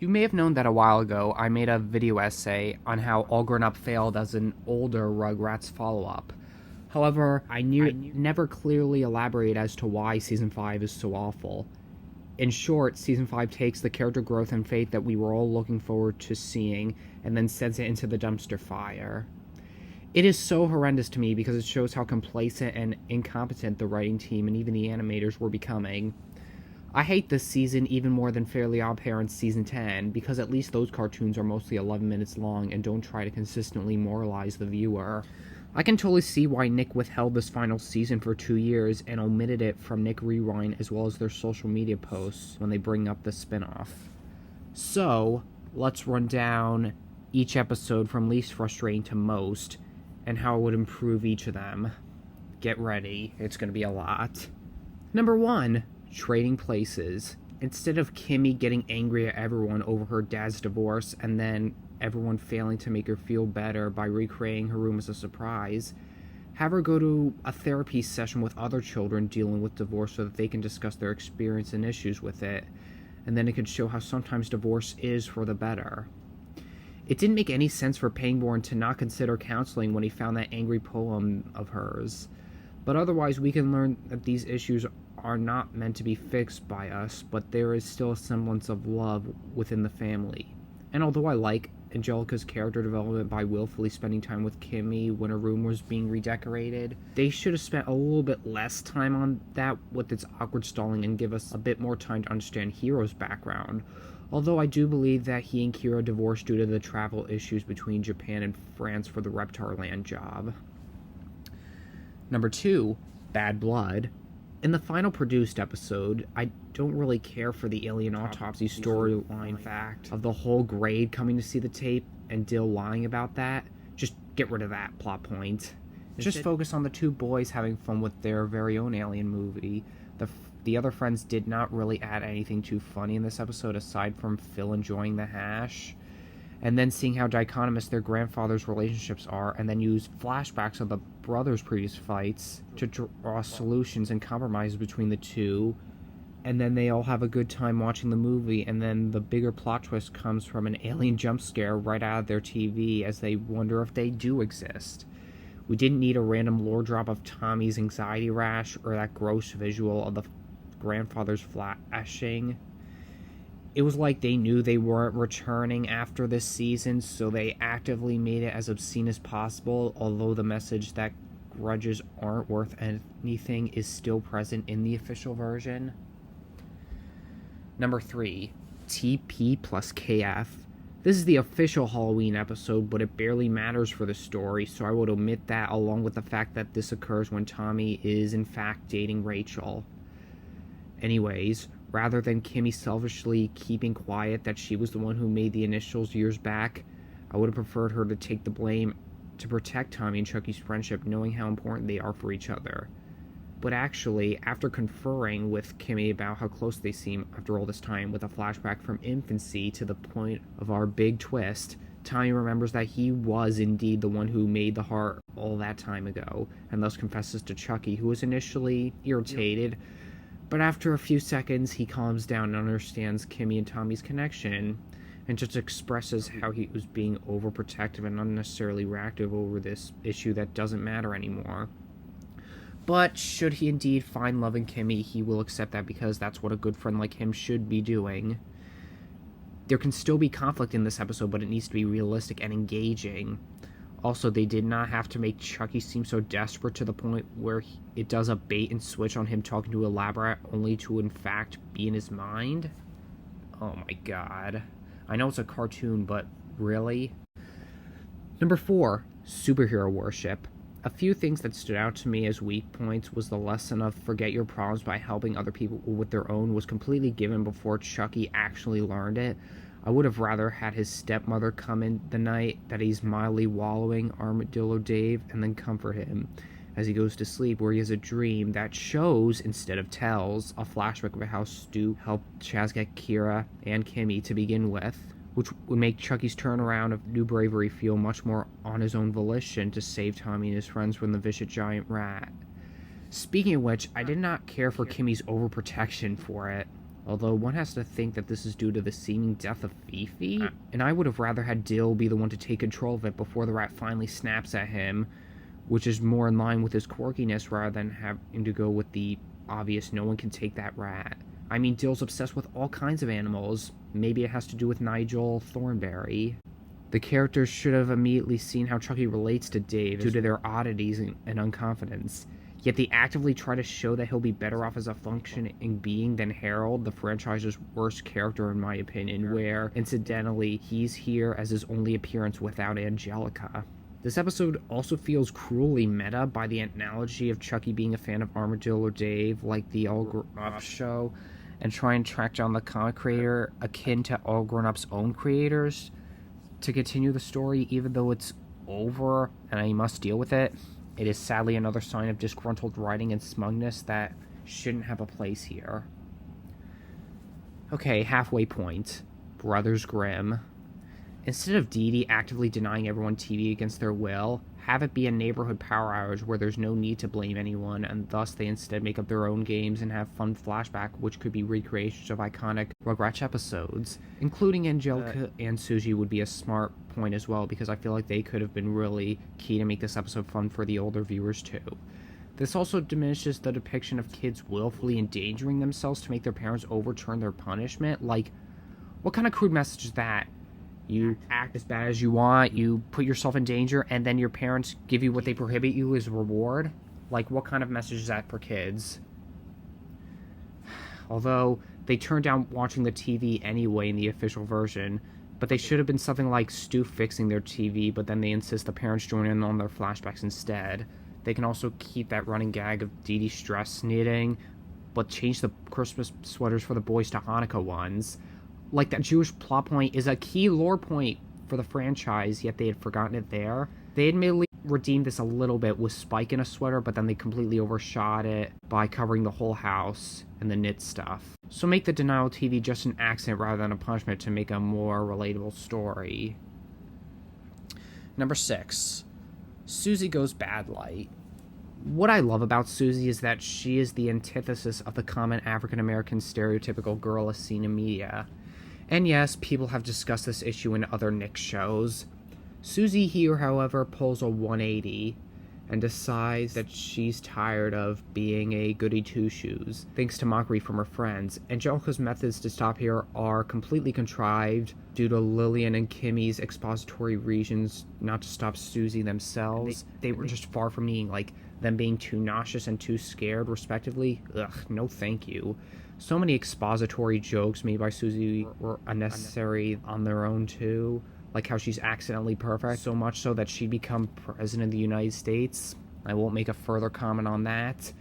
You may have known that a while ago I made a video essay on how All Grown Up failed as an older Rugrats follow-up. However, I never clearly elaborate as to why Season 5 is so awful. In short, Season 5 takes the character growth and fate that we were all looking forward to seeing and then sends it into the dumpster fire. It is so horrendous to me because it shows how complacent and incompetent the writing team and even the animators were becoming. I hate this season even more than Fairly Odd Parents Season 10 because at least those cartoons are mostly 11 minutes long and don't try to consistently moralize the viewer. I can totally see why Nick withheld this final season for 2 years and omitted it from Nick Rewind as well as their social media posts when they bring up the spinoff. So, let's run down each episode from least frustrating to most and how it would improve each of them. Get ready, it's going to be a lot. Number 1. Trading places. Instead of Kimmy getting angry at everyone over her dad's divorce and then everyone failing to make her feel better by recreating her room as a surprise, have her go to a therapy session with other children dealing with divorce so that they can discuss their experience and issues with it, and then it could show how sometimes divorce is for the better. It didn't make any sense for Pangborn to not consider counseling when he found that angry poem of hers, but otherwise we can learn that these issues are not meant to be fixed by us, but there is still a semblance of love within the family. And although I like Angelica's character development by willfully spending time with Kimmy when her room was being redecorated, they should have spent a little bit less time on that with its awkward stalling and give us a bit more time to understand Hiro's background. Although I do believe that he and Kira divorced due to the travel issues between Japan and France for the Reptarland job. Number 2, Bad Blood. In the final produced episode, I don't really care for the alien autopsy storyline fact of the whole grade coming to see the tape and Dill lying about that. Just get rid of that plot point. Just focus on the 2 boys having fun with their very own alien movie. The other friends did not really add anything too funny in this episode aside from Phil enjoying the hash. And then seeing how dichotomous their grandfather's relationships are, and then use flashbacks of the brothers' previous fights to draw solutions and compromises between the two, and then they all have a good time watching the movie, and then the bigger plot twist comes from an alien jump scare right out of their TV as they wonder if they do exist. We didn't need a random lore drop of Tommy's anxiety rash or that gross visual of the grandfather's flashing. It was like they knew they weren't returning after this season, so they actively made it as obscene as possible, although the message that grudges aren't worth anything is still present in the official version. Number 3, TP plus KF. This is the official Halloween episode, but it barely matters for the story, so I would omit that along with the fact that this occurs when Tommy is in fact dating Rachel. Anyways, rather than Kimmy selfishly keeping quiet that she was the one who made the initials years back, I would have preferred her to take the blame to protect Tommy and Chucky's friendship, knowing how important they are for each other. But actually, after conferring with Kimmy about how close they seem after all this time, with a flashback from infancy to the point of our big twist, Tommy remembers that he was indeed the one who made the heart all that time ago, and thus confesses to Chucky, who was initially irritated, but after a few seconds, he calms down and understands Kimmy and Tommy's connection, and just expresses how he was being overprotective and unnecessarily reactive over this issue that doesn't matter anymore. But should he indeed find love in Kimmy, he will accept that because that's what a good friend like him should be doing. There can still be conflict in this episode, but it needs to be realistic and engaging. Also, they did not have to make Chucky seem so desperate to the point where it does a bait and switch on him talking to Elaborate only to in fact be in his mind. Oh my god. I know it's a cartoon, but really? Number 4, superhero worship. A few things that stood out to me as weak points was the lesson of forget your problems by helping other people with their own was completely given before Chucky actually learned it. I would have rather had his stepmother come in the night that he's mildly wallowing Armadillo Dave and then comfort him as he goes to sleep, where he has a dream that shows, instead of tells, a flashback of how Stu helped Chaz get Kira and Kimmy to begin with, which would make Chucky's turnaround of new bravery feel much more on his own volition to save Tommy and his friends from the vicious giant rat. Speaking of which, I did not care for Kimmy's overprotection for it. Although one has to think that this is due to the seeming death of Fifi, and I would have rather had Dill be the one to take control of it before the rat finally snaps at him, which is more in line with his quirkiness rather than having to go with the obvious no one can take that rat. I mean, Dill's obsessed with all kinds of animals. Maybe it has to do with Nigel Thornberry. The characters should have immediately seen how Chucky relates to Dave due to their oddities and unconfidence. Yet they actively try to show that he'll be better off as a functioning being than Harold, the franchise's worst character in my opinion, where, incidentally, he's here as his only appearance without Angelica. This episode also feels cruelly meta by the analogy of Chucky being a fan of Armadillo Dave, like the All Grown Up show, and trying to track down the comic creator akin to All Grown Up's own creators to continue the story, even though it's over and I must deal with it. It is sadly another sign of disgruntled writing and smugness that shouldn't have a place here. Okay, halfway point. Brothers Grimm. Instead of Dee Dee actively denying everyone TV against their will, have it be a neighborhood power outage where there's no need to blame anyone, and thus they instead make up their own games and have fun flashback, which could be recreations of iconic Rugrats episodes. Including Angelica and Susie would be a smart point as well, because I feel like they could have been really key to make this episode fun for the older viewers too. This also diminishes the depiction of kids willfully endangering themselves to make their parents overturn their punishment. Like, what kind of crude message is that? You act as bad as you want, you put yourself in danger, and then your parents give you what they prohibit you as reward? Like, what kind of message is that for kids? Although, they turned down watching the TV anyway in the official version, but they should have been something like Stu fixing their TV, but then they insist the parents join in on their flashbacks instead. They can also keep that running gag of Dee Dee stress knitting, but change the Christmas sweaters for the boys to Hanukkah ones. Like, that Jewish plot point is a key lore point for the franchise, yet they had forgotten it there. They admittedly redeemed this a little bit with Spike in a sweater, but then they completely overshot it by covering the whole house and the knit stuff. So make the denial TV just an accident rather than a punishment to make a more relatable story. Number 6. Susie goes bad light. What I love about Susie is that she is the antithesis of the common African-American stereotypical girl as seen in media. And yes, people have discussed this issue in other Nick shows. Susie here, however, pulls a 180 and decides that she's tired of being a goody two-shoes, thanks to mockery from her friends. Angelica's methods to stop here are completely contrived due to Lillian and Kimmy's expository reasons not to stop Susie themselves. They were just far from being like them being too nauseous and too scared, respectively. Ugh, no thank you. So many expository jokes made by Susie were unnecessary on their own too, like how she's accidentally perfect, so much so that she'd become president of the United States. I won't make a further comment on that.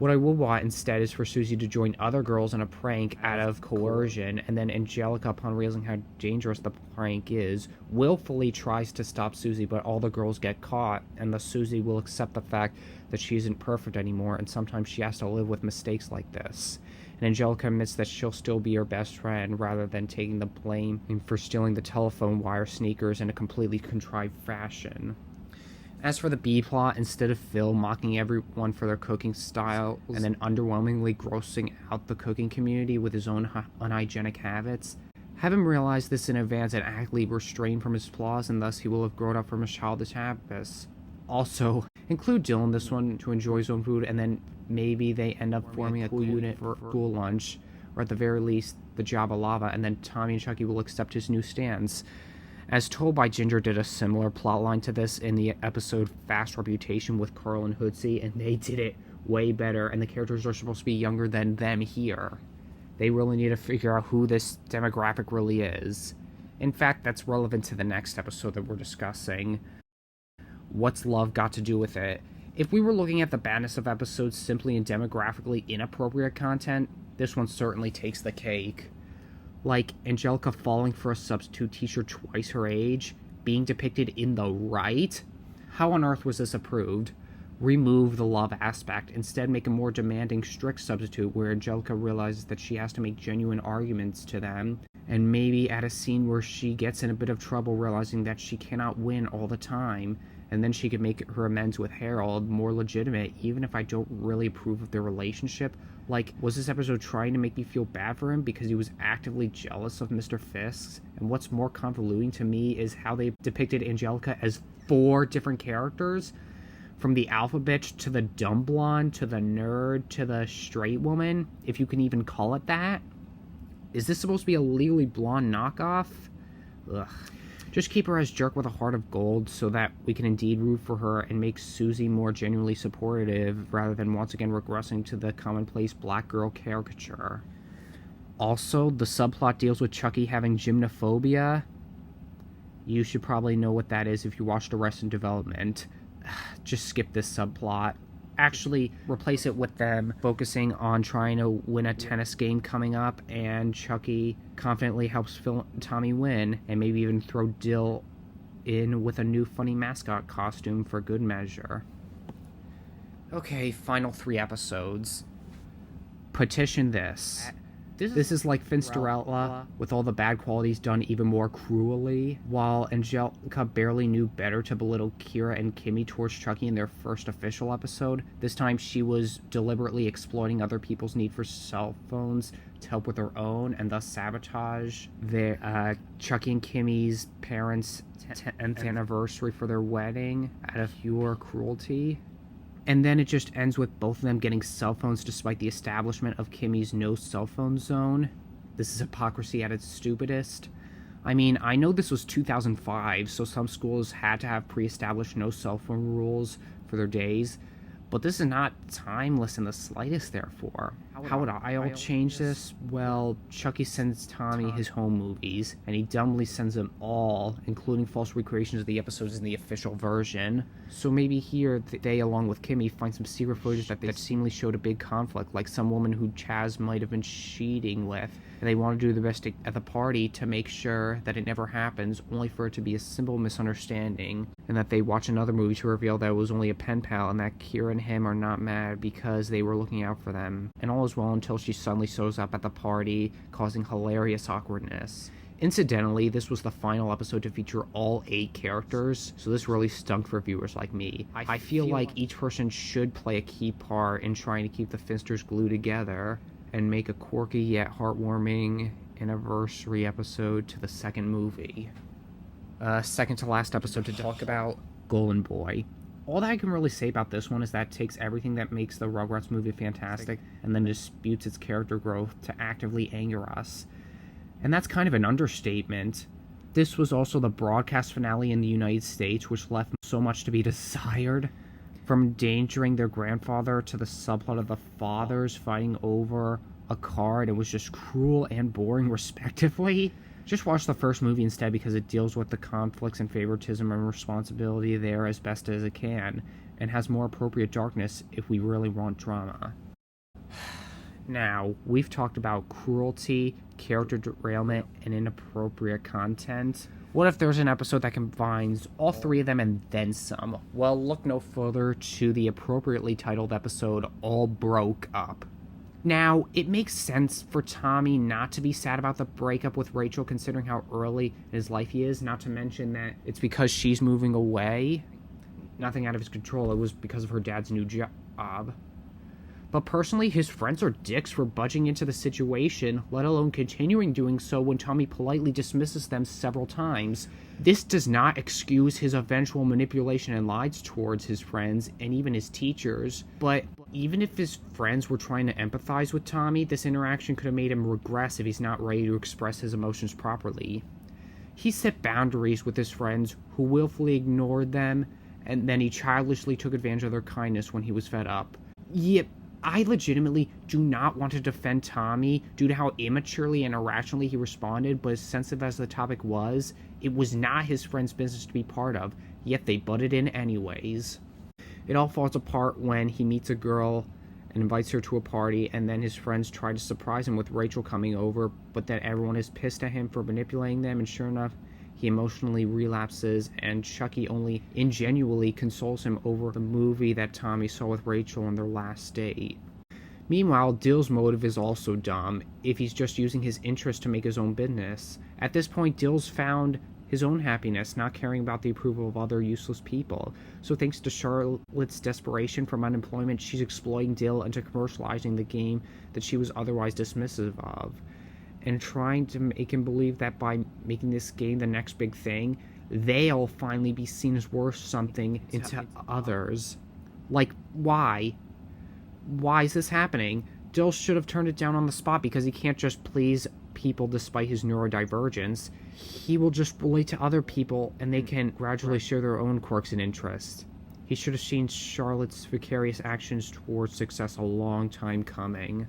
What I would want instead is for Susie to join other girls in a prank out of coercion, and then Angelica, upon realizing how dangerous the prank is, willfully tries to stop Susie, but all the girls get caught, and thus Susie will accept the fact that she isn't perfect anymore, and sometimes she has to live with mistakes like this. And Angelica admits that she'll still be her best friend rather than taking the blame for stealing the telephone wire sneakers in a completely contrived fashion. As for the B-plot, instead of Phil mocking everyone for their cooking style and then underwhelmingly grossing out the cooking community with his own unhygienic habits, have him realize this in advance and actively refrain from his flaws, and thus he will have grown up from his childish habits. Also, include Dylan in this one to enjoy his own food, and then maybe they end up forming a cool unit for school lunch, or at the very least, the Jabba Lava, and then Tommy and Chucky will accept his new stance. As Told by Ginger did a similar plotline to this in the episode Fast Reputation with Carl and Hootsie, and they did it way better, and the characters are supposed to be younger than them here. They really need to figure out who this demographic really is. In fact, that's relevant to the next episode that we're discussing. What's love got to do with it? If we were looking at the badness of episodes simply in demographically inappropriate content, this one certainly takes the cake. Like Angelica falling for a substitute teacher twice her age, being depicted in the right? How on earth was this approved? Remove the love aspect, instead make a more demanding, strict substitute where Angelica realizes that she has to make genuine arguments to them, and maybe add a scene where she gets in a bit of trouble realizing that she cannot win all the time, and then she could make her amends with Harold more legitimate, even if I don't really approve of their relationship. Like, was this episode trying to make me feel bad for him because he was actively jealous of Mr. Fisk? And what's more convoluting to me is how they depicted Angelica as 4 different characters, from the alpha bitch to the dumb blonde to the nerd to the straight woman, if you can even call it that. Is this supposed to be a Legally Blonde knockoff? Ugh. Just keep her as Jerk with a heart of gold so that we can indeed root for her and make Susie more genuinely supportive rather than once again regressing to the commonplace black girl caricature. Also, the subplot deals with Chucky having gymnophobia. You should probably know what that is if you watched Arrested Development. Just skip this subplot. Actually, replace it with them focusing on trying to win a tennis game coming up, and Chucky confidently helps Tommy win, and maybe even throw Dill in with a new funny mascot costume for good measure. Okay, final 3 episodes. Petition this. This is like Finsterella, with all the bad qualities done even more cruelly. While Angelica barely knew better to belittle Kira and Kimmy towards Chucky in their first official episode, this time she was deliberately exploiting other people's need for cell phones to help with her own, and thus sabotage their Chucky and Kimmy's parents' 10th anniversary for their wedding out of pure cruelty. And then it just ends with both of them getting cell phones despite the establishment of Kimmy's no cell phone zone. This is hypocrisy at its stupidest. I mean, I know this was 2005, so some schools had to have pre-established no cell phone rules for their days, but this is not timeless in the slightest, therefore. How would I all change this? Well, Chucky sends Tommy his home movies, and he dumbly sends them all, including false recreations of the episodes in the official version. So maybe here, they, along with Kimmy, find some secret footage that seemingly showed a big conflict, like some woman who Chaz might have been cheating with, and they want to do their best at the party to make sure that it never happens, only for it to be a simple misunderstanding, and that they watch another movie to reveal that it was only a pen pal, and that Kira and him are not mad because they were looking out for them. And all is well until she suddenly shows up at the party, causing hilarious awkwardness. Incidentally, this was the final episode to feature all 8 characters, so this really stunk for viewers like me. I feel like each person should play a key part in trying to keep the Finsters glued together and make a quirky yet heartwarming anniversary episode to the second movie. Second to last episode to talk about, Golden Boy. All that I can really say about this one is that it takes everything that makes the Rugrats movie fantastic and then disputes its character growth to actively anger us. And that's kind of an understatement. This was also the broadcast finale in the United States, which left so much to be desired. From endangering their grandfather to the subplot of the fathers fighting over a card, it was just cruel and boring respectively. Just watch the first movie instead because it deals with the conflicts and favoritism and responsibility there as best as it can, and has more appropriate darkness if we really want drama. Now, we've talked about cruelty, character derailment, and inappropriate content. What if there's an episode that combines all 3 of them and then some? Well, look no further to the appropriately titled episode, All Broke Up. Now, it makes sense for Tommy not to be sad about the breakup with Rachel considering how early in his life he is, not to mention that it's because she's moving away. Nothing out of his control, it was because of her dad's new job. But personally, his friends are dicks for budging into the situation, let alone continuing doing so when Tommy politely dismisses them several times. This does not excuse his eventual manipulation and lies towards his friends and even his teachers, but even if his friends were trying to empathize with Tommy, this interaction could have made him regress if he's not ready to express his emotions properly. He set boundaries with his friends who willfully ignored them, and then he childishly took advantage of their kindness when he was fed up. Yep. I legitimately do not want to defend Tommy due to how immaturely and irrationally he responded, but as sensitive as the topic was, it was not his friend's business to be part of, yet they butted in anyways. It all falls apart when he meets a girl and invites her to a party, and then his friends try to surprise him with Rachel coming over, but then everyone is pissed at him for manipulating them, and sure enough, he emotionally relapses, and Chucky only ingenuinely consoles him over the movie that Tommy saw with Rachel on their last date. Meanwhile, Dill's motive is also dumb, if he's just using his interest to make his own business. At this point, Dill's found his own happiness, not caring about the approval of other useless people. So thanks to Charlotte's desperation from unemployment, she's exploiting Dill into commercializing the game that she was otherwise dismissive of, and trying to make him believe that by making this game the next big thing, they'll finally be seen as worth something into others. Like, why? Why is this happening? Dill should have turned it down on the spot because he can't just please people despite his neurodivergence. He will just relate to other people and they can gradually share their own quirks and interests. He should have seen Charlotte's vicarious actions towards success a long time coming.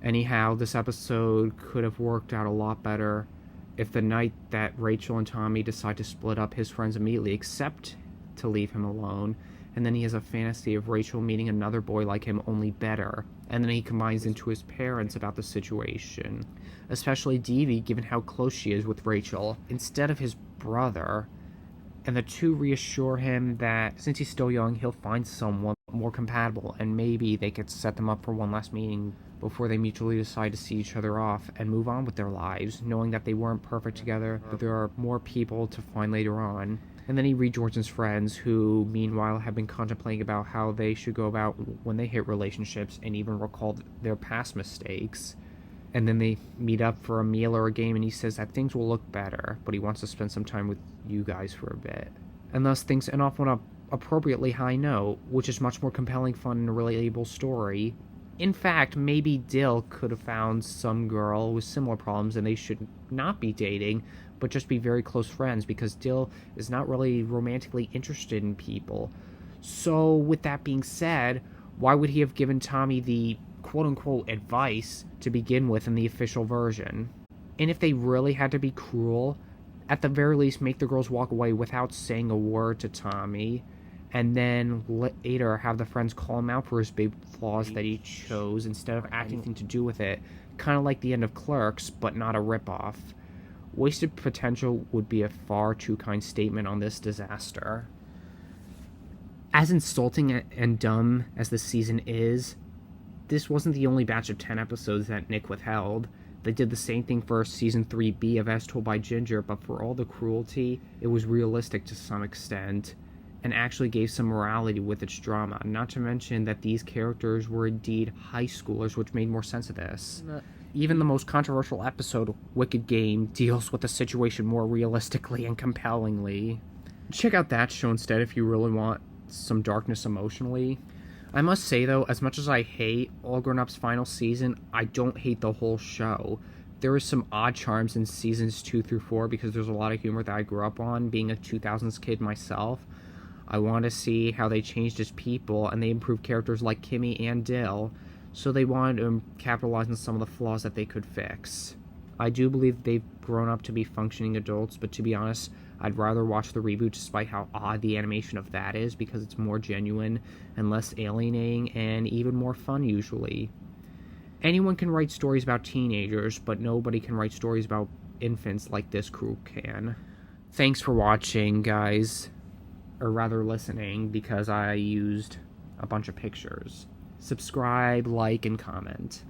Anyhow, this episode could have worked out a lot better if the night that Rachel and Tommy decide to split up, his friends immediately accept to leave him alone, and then he has a fantasy of Rachel meeting another boy like him, only better, and then he combines into his parents about the situation, especially Devi, given how close she is with Rachel, instead of his brother, and the two reassure him that since he's still young, he'll find someone more compatible, and maybe they could set them up for one last meeting before they mutually decide to see each other off and move on with their lives, knowing that they weren't perfect together, but there are more people to find later on. And then he rejoins his friends, who meanwhile have been contemplating about how they should go about when they hit relationships and even recall their past mistakes. And then they meet up for a meal or a game, and he says that things will look better, but he wants to spend some time with you guys for a bit. And thus things end off on a appropriately high note, which is much more compelling, fun, and a relatable story. In fact, maybe Dill could have found some girl with similar problems and they should not be dating, but just be very close friends, because Dill is not really romantically interested in people. So, with that being said, why would he have given Tommy the quote-unquote advice to begin with in the official version? And if they really had to be cruel, at the very least make the girls walk away without saying a word to Tommy, and then later have the friends call him out for his big flaws that he chose instead of acting anything to do with it, kind of like the end of Clerks, but not a ripoff. Wasted potential would be a far too kind statement on this disaster. As insulting and dumb as this season is, this wasn't the only batch of 10 episodes that Nick withheld. They did the same thing for Season 3B of As Told by Ginger, but for all the cruelty, it was realistic to some extent, and actually gave some morality with its drama, not to mention that these characters were indeed high schoolers, which made more sense of this. Even the most controversial episode, Wicked Game, deals with the situation more realistically and compellingly. Check out that show instead if you really want some darkness emotionally. I must say though, as much as I hate All Grown Up's final season, I don't hate the whole show. There is some odd charms in seasons 2 through 4 because there's a lot of humor that I grew up on, being a 2000s kid myself. I want to see how they changed as people, and they improved characters like Kimmy and Dill, so they wanted to capitalize on some of the flaws that they could fix. I do believe they've grown up to be functioning adults, but to be honest, I'd rather watch the reboot despite how odd the animation of that is, because it's more genuine and less alienating and even more fun usually. Anyone can write stories about teenagers, but nobody can write stories about infants like this crew can. Thanks for watching, guys. Or rather listening, because I used a bunch of pictures. Subscribe, like, and comment.